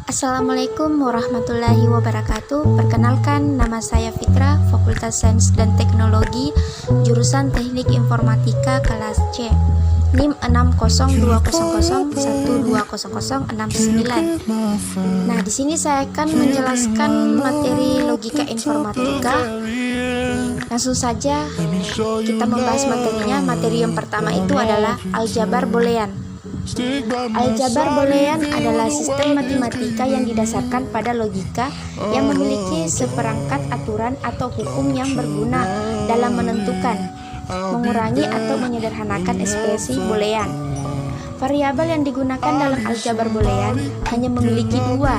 Assalamualaikum warahmatullahi wabarakatuh. Perkenalkan, nama saya Fitra, Fakultas Sains dan Teknologi, jurusan Teknik Informatika kelas C, NIM 60200120069. Nah, di sini saya akan menjelaskan materi logika informatika. Langsung saja kita membahas materinya. Materi yang pertama itu adalah aljabar boolean. Aljabar boolean adalah sistem matematika yang didasarkan pada logika yang memiliki seperangkat aturan atau hukum yang berguna dalam menentukan, mengurangi atau menyederhanakan ekspresi boolean. Variabel yang digunakan dalam aljabar boolean hanya memiliki dua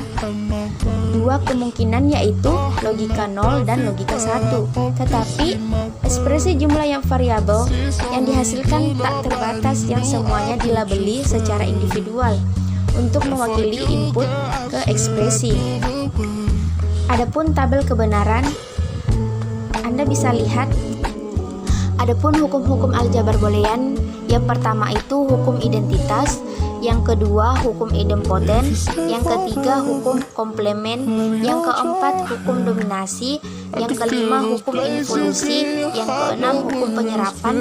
kemungkinan, yaitu logika 0 dan logika 1. Tetapi ekspresi jumlah yang variabel yang dihasilkan tak terbatas, yang semuanya dilabeli secara individual untuk mewakili input ke ekspresi. Adapun tabel kebenaran, Anda bisa lihat. Adapun hukum-hukum aljabar boolean, yang pertama itu hukum identitas, yang kedua hukum idempoten, yang ketiga hukum komplement, yang keempat hukum dominasi, yang kelima hukum involusi, yang keenam hukum penyerapan,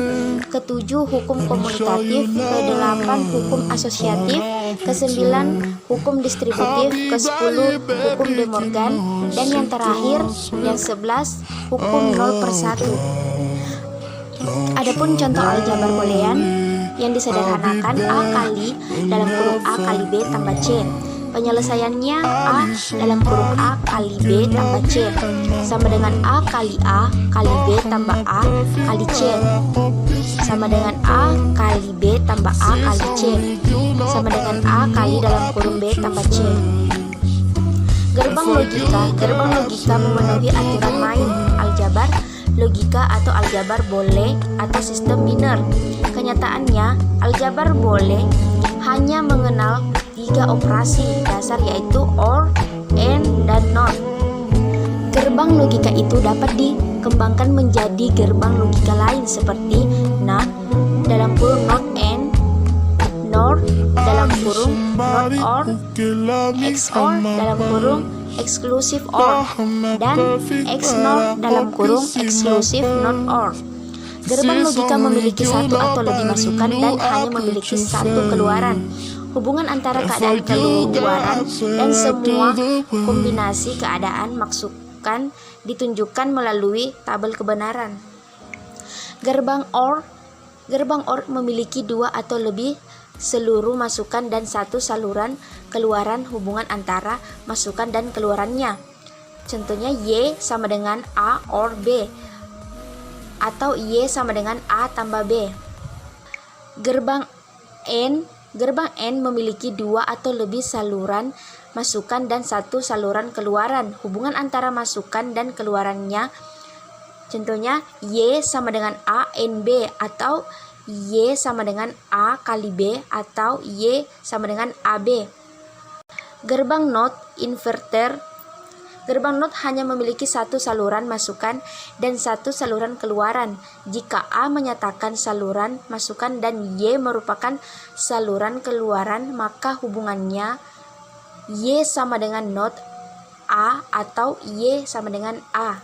ketujuh hukum komutatif, kedelapan hukum asosiatif, kesembilan hukum distributif, kesepuluh hukum De Morgan, dan yang terakhir yang 11 hukum 0/1. Adapun contoh aljabar boolean yang disederhanakan, A kali dalam kurung A kali B tambah C. Penyelesaiannya A dalam kurung A kali B tambah C sama dengan A kali B tambah A kali C sama dengan A kali B tambah A kali C sama dengan A kali dalam kurung B tambah C. Gerbang logika memenuhi aturan main aljabar logika atau aljabar boole atau sistem biner. Kenyataannya, aljabar boole hanya mengenal 3 operasi dasar, yaitu OR, AND, dan NOT. Gerbang logika itu dapat dikembangkan menjadi gerbang logika lain seperti NOT dalam kurung NOT AND, NOR dalam kurung NOT OR, XOR dalam kurung eksklusif OR, dan XNOR dalam kurung eksklusif NOT OR. Gerbang logika memiliki satu atau lebih masukan dan hanya memiliki satu keluaran. Hubungan antara keadaan keluaran dan semua kombinasi keadaan masukan ditunjukkan melalui tabel kebenaran. Gerbang OR memiliki 2 atau lebih seluruh masukan dan satu saluran keluaran. Hubungan antara masukan dan keluarannya, contohnya Y sama dengan A or B, atau Y sama dengan A tambah B. Gerbang N memiliki 2 atau lebih saluran masukan dan satu saluran keluaran. Hubungan antara masukan dan keluarannya, contohnya Y sama dengan A N B, atau Y sama dengan A kali B, atau Y sama dengan AB. Gerbang NOT inverter. Gerbang NOT hanya memiliki satu saluran masukan dan satu saluran keluaran. Jika A menyatakan saluran masukan dan Y merupakan saluran keluaran, maka hubungannya Y sama dengan NOT A atau Y sama dengan A.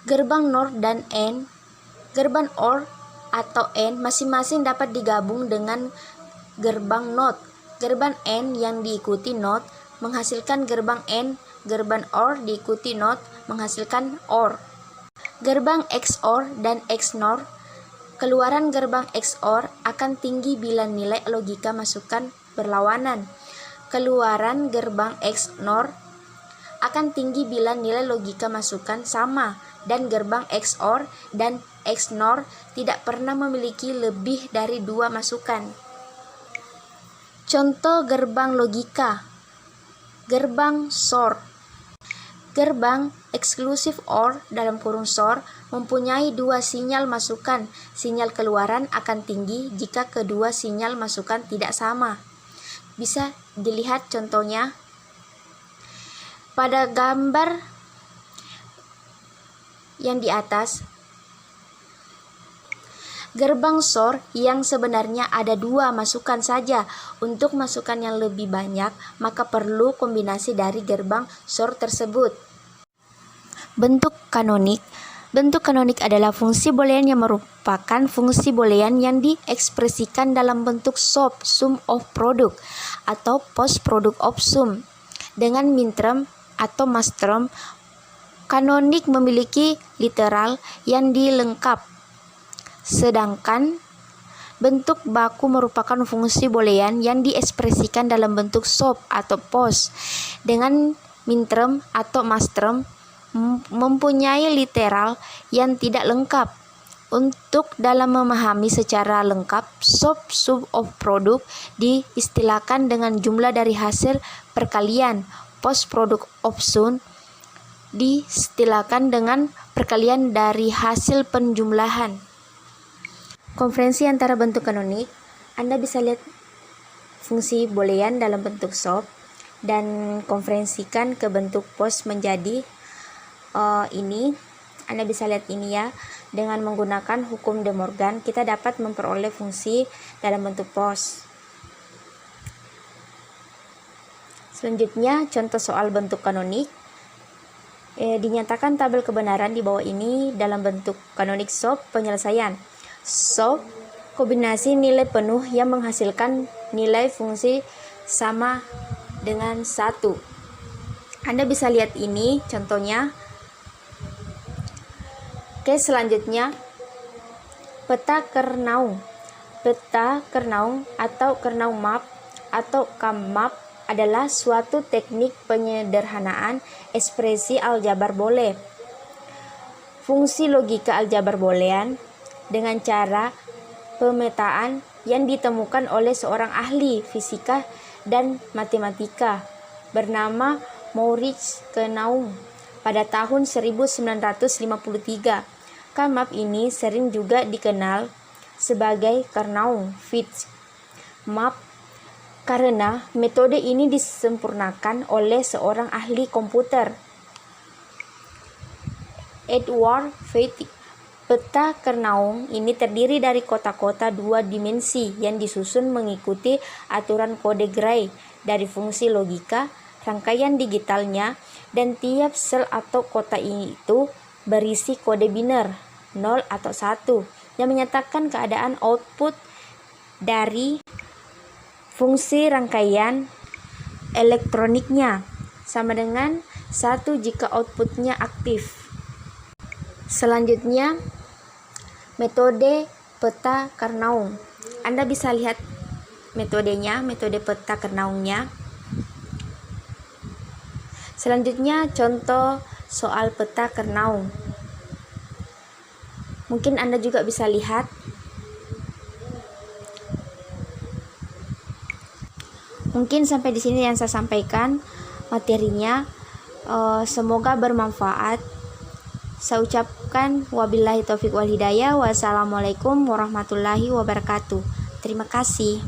Gerbang NOR dan AND. Gerbang OR atau AND masing-masing dapat digabung dengan gerbang NOT. Gerbang AND yang diikuti NOT menghasilkan gerbang AND. Gerbang OR diikuti NOT menghasilkan OR. Gerbang XOR dan XNOR. Keluaran gerbang XOR akan tinggi bila nilai logika masukan berlawanan. Keluaran gerbang XNOR akan tinggi bila nilai logika masukan sama, dan gerbang XOR dan XNOR tidak pernah memiliki lebih dari 2 masukan. Contoh gerbang logika. Gerbang SOR. Gerbang eksklusif OR dalam kurung SOR mempunyai 2 sinyal masukan. Sinyal keluaran akan tinggi jika kedua sinyal masukan tidak sama. Bisa dilihat contohnya pada gambar yang di atas. Gerbang SOR yang sebenarnya ada 2 masukan saja. Untuk masukan yang lebih banyak, maka perlu kombinasi dari gerbang SOR tersebut. Bentuk kanonik. Bentuk kanonik adalah fungsi boolean yang merupakan fungsi boolean yang diekspresikan dalam bentuk SOP, sum of product, atau post product of sum. Dengan minterm atau masterm, kanonik memiliki literal yang dilengkap. Sedangkan bentuk baku merupakan fungsi boolean yang diekspresikan dalam bentuk SOP atau post. Dengan minterm atau masterm mempunyai literal yang tidak lengkap. Untuk dalam memahami secara lengkap, SOP sum of product diistilahkan dengan jumlah dari hasil perkalian. Post product of sum diistilahkan dengan perkalian dari hasil penjumlahan. Konferensi antara bentuk kanonik, Anda bisa lihat fungsi boolean dalam bentuk SOP dan konferensikan ke bentuk post menjadi ini. Anda bisa lihat ini ya, dengan menggunakan hukum De Morgan kita dapat memperoleh fungsi dalam bentuk post. Selanjutnya contoh soal bentuk kanonik. Dinyatakan tabel kebenaran di bawah ini dalam bentuk kanonik SOP penyelesaian. SOP kombinasi nilai penuh yang menghasilkan nilai fungsi sama dengan 1. Anda bisa lihat ini contohnya. Oke, selanjutnya peta Kernaung. Peta Kernaung atau Kernaung map atau K-map adalah suatu teknik penyederhanaan ekspresi aljabar boole. Fungsi logika aljabar boolean dengan cara pemetaan yang ditemukan oleh seorang ahli fisika dan matematika bernama Maurice Kernaung pada tahun 1953. K-map ini sering juga dikenal sebagai Kernaung-Fitch map karena metode ini disempurnakan oleh seorang ahli komputer, Edward Fitch. Peta Kernaung ini terdiri dari kota-kota 2 dimensi yang disusun mengikuti aturan kode Gray dari fungsi logika rangkaian digitalnya, dan tiap sel atau kota itu berisi kode biner 0 atau 1 yang menyatakan keadaan output dari fungsi rangkaian elektroniknya sama dengan 1 jika outputnya aktif. Selanjutnya metode peta Kernaung. Anda bisa lihat metodenya, metode peta Kernaungnya. Selanjutnya contoh soal peta Kernaung. Mungkin Anda juga bisa lihat. Mungkin sampai di sini yang saya sampaikan materinya. Semoga bermanfaat. Saya ucapkan wabillahi taufiq wal hidayah. Wassalamualaikum warahmatullahi wabarakatuh. Terima kasih.